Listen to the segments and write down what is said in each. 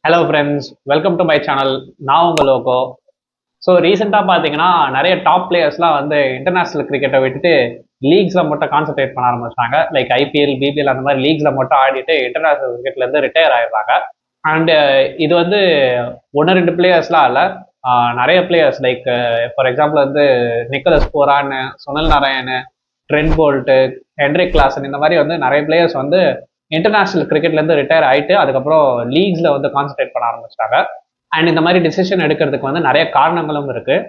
Hello friends, welcome to my channel. நான் உங்கள் logo. So ரீசெண்டாக பார்த்தீங்கன்னா நிறைய டாப் பிளேயர்ஸ்லாம் வந்து இன்டர்நேஷ்னல் கிரிக்கெட்டை விட்டுட்டு லீக்ஸில் மட்டும் கான்சென்ட்ரேட் பண்ண ஆரம்பிச்சாங்க. லைக் ஐபிஎல், பிபிஎல் அந்த மாதிரி லீக்ஸில் மட்டும் ஆடிட்டு இன்டர்நேஷ்னல் கிரிக்கெட்லேருந்து ரிட்டையர் ஆயிடுறாங்க. அண்டு இது வந்து ஒன்று ரெண்டு பிளேயர்ஸ்லாம் இல்லை, நிறைய பிளேயர்ஸ் லைக் ஃபார் எக்ஸாம்பிள் வந்து Nicholas பூரான், Sunil Narayan, trend bolt, Henrik Klaasen இந்த மாதிரி வந்து நிறைய பிளேயர்ஸ் வந்து இன்டர்நேஷனல் கிரிக்கெட்லேருந்து ரிட்டையர் ஆகிட்டு அதுக்கப்புறம் லீக்ஸில் வந்து கான்சன்ட்ரேட் பண்ண ஆரம்பிச்சிட்டாங்க. அண்ட் இந்த மாதிரி டிசிஷன் எடுக்கிறதுக்கு வந்து நிறைய காரணங்களும் இருக்குது.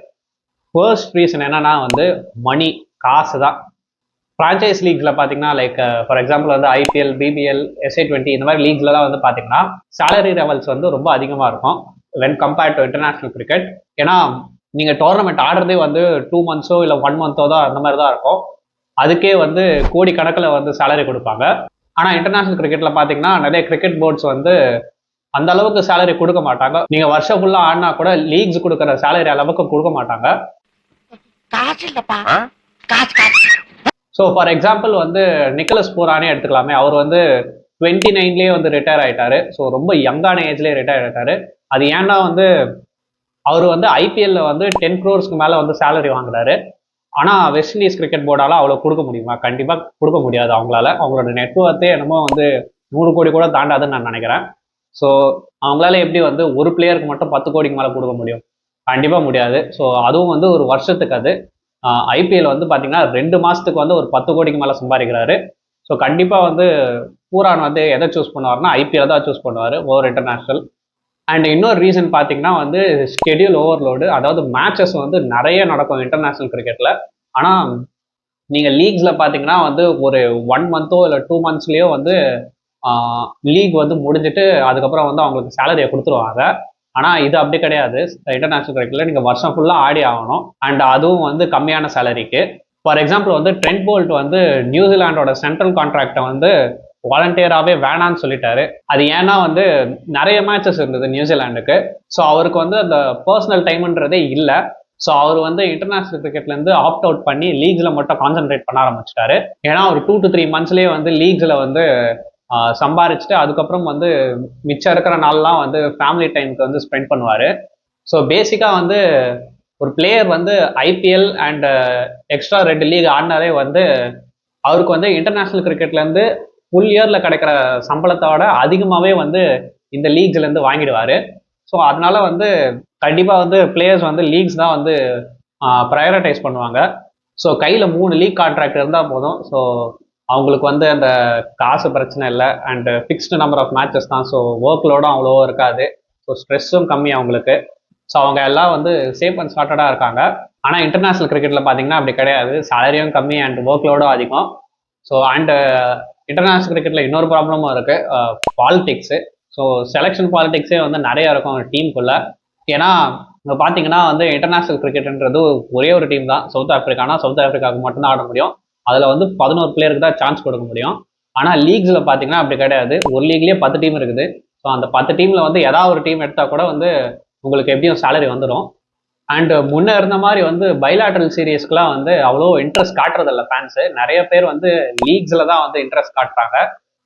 ஃபர்ஸ்ட் ரீசன் என்னன்னா வந்து மணி, காசு தான். ஃப்ரான்ச்சைஸ் லீக்ஸில் பார்த்தீங்கன்னா லைக் ஃபார் எக்ஸாம்பிள் வந்து ஐபிஎல், பிபிஎல், SA20 இந்த மாதிரி லீக்ஸ்லாம் வந்து பார்த்தீங்கன்னா சேலரி லெவல்ஸ் வந்து ரொம்ப அதிகமாக இருக்கும் when compared to international cricket. ஏன்னா நீங்கள் டோர்னமெண்ட் ஆடுறதே வந்து 2 months இல்லை 1 month தான் அந்த மாதிரி தான் இருக்கும். அதுக்கே வந்து கோடி கணக்கில் வந்து சேலரி கொடுப்பாங்க. ஆனால் இன்டர்நேஷனல் கிரிக்கெட்டில் பார்த்தீங்கன்னா நிறைய கிரிக்கெட் போர்ட்ஸ் வந்து அந்த அளவுக்கு சேலரி கொடுக்க மாட்டாங்க. நீங்கள் வருஷம் ஃபுல்லாக ஆடினா கூட லீக்ஸ் கொடுக்குற சேலரி அளவுக்கு கொடுக்க மாட்டாங்க. ஸோ ஃபார் எக்ஸாம்பிள் வந்து நிக்கலஸ் பூரானே எடுத்துக்கலாமே. அவர் வந்து 29லேயே வந்து ரிட்டையர் ஆகிட்டாரு. ஸோ ரொம்ப யங்கான ஏஜ்லேயே ரிட்டையர் ஆகிட்டாரு. அது ஏன்னா வந்து அவர் வந்து ஐபிஎல்ல வந்து 10 crores மேலே வந்து சேலரி வாங்குறாரு. ஆனால் வெஸ்ட் இண்டீஸ் கிரிக்கெட் போர்டால் அவ்வளோ கொடுக்க முடியுமா? கண்டிப்பாக கொடுக்க முடியாது அவங்களால. அவங்களோட நெட்வொர்த்தே என்னமோ வந்து 100 கோடி கூட தாண்டாதுன்னு நான் நினைக்கிறேன். ஸோ அவங்களால எப்படி வந்து ஒரு பிளேயருக்கு மட்டும் 10 கோடிக்கு மேலே கொடுக்க முடியும்? கண்டிப்பாக முடியாது. ஸோ அதுவும் வந்து ஒரு வருஷத்துக்கு அது ஐபிஎல் வந்து பார்த்தீங்கன்னா 2 மாதத்துக்கு வந்து ஒரு 10 கோடிக்கு மேலே சம்பாதிக்கிறாரு. ஸோ கண்டிப்பாக வந்து பூரான் வந்து எதை சூஸ் பண்ணுவார்னா ஐபிஎல் தான் சூஸ் பண்ணுவார் ஓவர் இன்டர்நேஷ்னல். அண்ட் இன்னொரு ரீசன் பார்த்தீங்கன்னா வந்து ஸ்கெடியூல் ஓவர்லோடு. அதாவது மேட்சஸ் வந்து நிறைய நடக்கும் இன்டர்நேஷ்னல் கிரிக்கெட்டில். ஆனால் நீங்கள் லீக்ஸில் பார்த்தீங்கன்னா வந்து ஒரு 1 month இல்லை 2 monthsலேயோ வந்து லீக் வந்து முடிஞ்சிட்டு அதுக்கப்புறம் வந்து அவங்களுக்கு சேலரியை கொடுத்துருவாங்க. ஆனால் இது அப்படி கிடையாது. இன்டர்நேஷ்னல் கிரிக்கெட்டில் நீங்கள் வருஷம் ஃபுல்லாக ஆடி ஆகணும். அண்ட் அதுவும் வந்து கம்மியான சேலரிக்கு. ஃபார் எக்ஸாம்பிள் வந்து ட்ரெண்ட் போல்ட் வந்து நியூசிலாண்டோட சென்ட்ரல் கான்ட்ராக்டை வந்து வாலண்டியராகவே வேணான்னு சொல்லிட்டாரு. அது ஏன்னா வந்து நிறைய மேட்சஸ் இருந்தது நியூசிலாண்டுக்கு. ஸோ அவருக்கு வந்து அந்த பர்சனல் டைம்ன்றதே இல்லை. ஸோ அவர் வந்து இன்டர்நேஷ்னல் கிரிக்கெட்லேருந்து ஆப்ட் அவுட் பண்ணி லீக்ஸில் மட்டும் கான்சென்ட்ரேட் பண்ண ஆரம்பிச்சிட்டாரு. ஏன்னா ஒரு 2 to 3 monthsலேயே வந்து லீக்ஸில் வந்து சம்பாரிச்சுட்டு அதுக்கப்புறம் வந்து மிச்சம் இருக்கிற நாள்லாம் வந்து ஃபேமிலி டைமுக்கு வந்து ஸ்பெண்ட் பண்ணுவார். ஸோ பேசிக்காக வந்து ஒரு பிளேயர் வந்து ஐபிஎல் அண்ட் எக்ஸ்ட்ரா 2 லீக் ஆடினாலே வந்து அவருக்கு வந்து இன்டர்நேஷ்னல் கிரிக்கெட்லேருந்து ஃபுல் இயரில் கிடைக்கிற சம்பளத்தோட அதிகமாகவே வந்து இந்த லீக்ஸ்லேருந்து வாங்கிடுவார். ஸோ அதனால வந்து கண்டிப்பாக வந்து பிளேயர்ஸ் வந்து லீக்ஸ் தான் வந்து ப்ரையாரிட்டைஸ் பண்ணுவாங்க. ஸோ கையில் 3 லீக் கான்ட்ராக்ட் இருந்தால் போதும். ஸோ அவங்களுக்கு வந்து அந்த காசு பிரச்சனை இல்லை. And fixed number of matches தான். ஸோ ஒர்க் லோடும் அவ்வளோ இருக்காது. ஸோ ஸ்ட்ரெஸ்ஸும் கம்மி அவங்களுக்கு. ஸோ அவங்க எல்லாம் வந்து சேஃப் அண்ட் சார்ட்டடாக இருக்காங்க. ஆனால் இன்டர்நேஷ்னல் கிரிக்கெட்டில் பார்த்தீங்கன்னா அப்படி கிடையாது. சேலரியும் கம்மி அண்ட் ஒர்க் லோடும் அதிகம். ஸோ அண்டு இன்டர்நேஷ்னல் கிரிக்கெட்டில் இன்னொரு ப்ராப்ளமும் இருக்குது, பாலிடிக்ஸு. ஸோ செலெக்ஷன் பாலிடிக்ஸே வந்து நிறைய இருக்கும் டீமுக்குள்ளே. ஏன்னா இங்கே பார்த்தீங்கன்னா வந்து இன்டர்நேஷ்னல் கிரிக்கெட்டுன்றது ஒரே ஒரு டீம் தான், சவுத் ஆஃப்ரிக்கானா சவுத் ஆஃப்ரிக்காவுக்கு மட்டும்தான் ஆட முடியும். அதில் வந்து 11 பிளேயருக்கு தான் சான்ஸ் கொடுக்க முடியும். ஆனால் லீக்ஸில் பார்த்தீங்கன்னா அப்படி கிடையாது. ஒரு லீக்லேயே 10 டீம் இருக்குது. ஸோ அந்த 10 டீமில் வந்து ஏதாவது ஒரு டீம் எடுத்தால் கூட வந்து உங்களுக்கு எப்படியும் சேலரி வந்துடும். அண்டு முன்னே இருந்த மாதிரி வந்து பைலாட்ரல் சீரீஸ்க்குலாம் வந்து அவ்வளோ இன்ட்ரெஸ்ட் காட்டுறதில்ல ஃபேன்ஸு. நிறைய பேர் வந்து லீக்ஸில் தான் வந்து இன்ட்ரெஸ்ட் காட்டுறாங்க.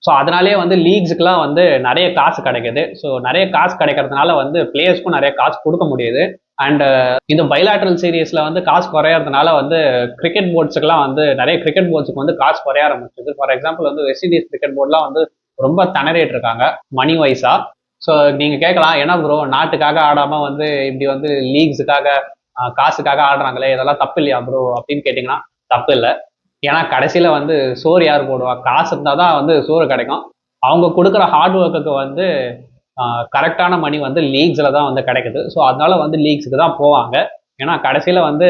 ஸோ அதனாலே வந்து லீக்ஸுக்கெலாம் வந்து நிறைய காசு கிடைக்குது. ஸோ நிறைய காசு கிடைக்கிறதுனால வந்து பிளேயர்ஸ்க்கும் நிறைய காசு கொடுக்க முடியுது. அண்டு இந்த பைலாட்ரல் சீரீஸில் வந்து காசு குறையறதுனால வந்து கிரிக்கெட் போர்ட்ஸுக்கெலாம் வந்து நிறைய கிரிக்கெட் போர்ட்ஸுக்கு வந்து காசு குறைய ஆரம்பிச்சிது. ஃபார் எக்ஸாம்பிள் வந்து வெஸ்ட் இண்டீஸ் கிரிக்கெட் போர்ட்லாம் வந்து ரொம்ப திணறிட்டு இருக்காங்க மணி வைஸாக. ஸோ நீங்கள் கேட்கலாம், ஏன்னா ப்ரோ நாட்டுக்காக ஆடாமல் வந்து இப்படி வந்து லீக்ஸுக்காக காசுக்காக ஆடுறாங்களே, இதெல்லாம் தப்பு இல்லையா ப்ரோ அப்படின்னு கேட்டிங்கன்னா தப்பு இல்லை. ஏன்னா கடைசியில் வந்து சோறு யார் போடுவா? காசு இருந்தால் தான் வந்து சோறு கிடைக்கும். அவங்க கொடுக்குற ஹார்ட் ஒர்க்குக்கு வந்து கரெக்டான மணி வந்து லீக்ஸில் தான் வந்து கிடைக்குது. ஸோ அதனால வந்து லீக்ஸுக்கு தான் போவாங்க. ஏன்னா கடைசியில் வந்து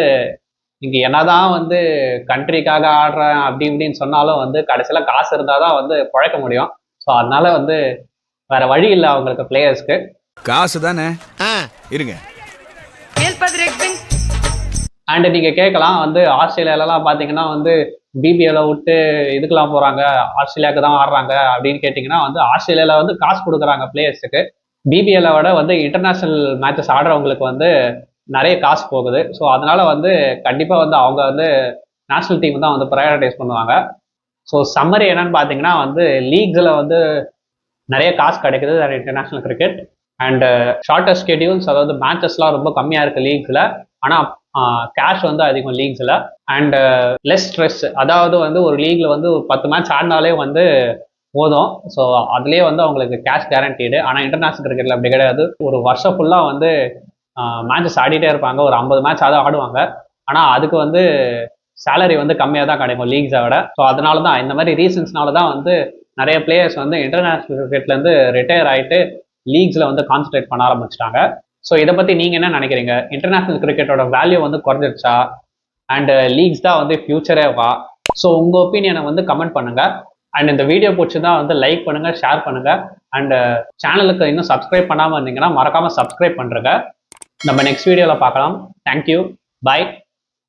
நீங்கள் என்னதான் வந்து கண்ட்ரிக்காக ஆடுறேன் அப்படி இப்படின்னு சொன்னாலும் வந்து கடைசியில் காசு இருந்தால் தான் வந்து பிழைக்க முடியும். ஸோ அதனால வந்து வேற வழி இல்லை அவங்களுக்கு பிளேயர்ஸ்க்கு. காசு தானே இருங்க. அண்ட் நீங்கள் கேட்கலாம் வந்து ஆஸ்திரேலியாலலாம் பார்த்தீங்கன்னா வந்து பிபிஎல்லை விட்டு இதுக்கெல்லாம் போகிறாங்க, ஆஸ்திரேலியாவுக்கு தான் ஆடுறாங்க அப்படின்னு கேட்டிங்கன்னா வந்து ஆஸ்திரேலியாவில் வந்து காசு கொடுக்குறாங்க பிளேயர்ஸுக்கு. பிபிஎல்லை விட வந்து இன்டர்நேஷ்னல் மேட்சஸ் ஆடுறவங்களுக்கு வந்து நிறைய காசு போகுது. ஸோ அதனால வந்து கண்டிப்பாக வந்து அவங்க வந்து நேஷ்னல் டீம் தான் வந்து ப்ரையாரிட்டைஸ் பண்ணுவாங்க. ஸோ சம்மரி என்னன்னு பார்த்தீங்கன்னா வந்து லீக்ஸில் வந்து நிறைய காசு கிடைக்குது international cricket. And shorter schedules, அதாவது மேட்சஸ்லாம் ரொம்ப கம்மியாக இருக்குது லீக்ஸில். ஆனால் கேஷ் வந்து அதிகம் லீக்ஸில். அண்ட் லெஸ் ஸ்ட்ரெஸ், அதாவது வந்து ஒரு லீக்ல வந்து ஒரு 10 மேட்ச் ஆடினாலே வந்து போதும். ஸோ அதுலேயே வந்து அவங்களுக்கு கேஷ் கேரண்டீடு. ஆனால் இன்டர்நேஷனல் கிரிக்கெட்டில் அப்படி கிடையாது. ஒரு வருஷம் ஃபுல்லாக வந்து மேட்சஸ் ஆடிட்டே இருப்பாங்க. ஒரு 50 மேட்ச் அதை ஆடுவாங்க. ஆனால் அதுக்கு வந்து சேலரி வந்து கம்மியாக தான் கிடைக்கும் லீக்ஸை விட. ஸோ அதனால தான் இந்த மாதிரி ரீசன்ஸ்னால தான் வந்து நிறைய பிளேயர்ஸ் வந்து இன்டர்நேஷனல் கிரிக்கெட்லேருந்து ரிட்டையர் ஆகிட்டு லீக்ஸில் வந்து கான்சன்ட்ரேட் பண்ண ஆரம்பிச்சிட்டாங்க. ஸோ இதை பற்றி நீங்கள் என்ன நினைக்கிறீங்க? இன்டர்நேஷனல் கிரிக்கெட்டோட வேல்யூ வந்து குறைஞ்சிருச்சா? அண்ட் லீக்ஸ் தான் வந்து ஃபியூச்சரே வா? ஸோ உங்கள் ஒப்பீனியனை வந்து கமெண்ட் பண்ணுங்கள். அண்ட் இந்த வீடியோ பிடிச்சிருந்தா வந்து லைக் பண்ணுங்கள், ஷேர் பண்ணுங்கள். அண்ட் சேனலுக்கு இன்னும் சப்ஸ்கிரைப் பண்ணாமல் இருந்தீங்கன்னா மறக்காமல் சப்ஸ்கிரைப் பண்ணுறங்க. நம்ம நெக்ஸ்ட் வீடியோவில் பார்க்கலாம். தேங்க்யூ, பாய்.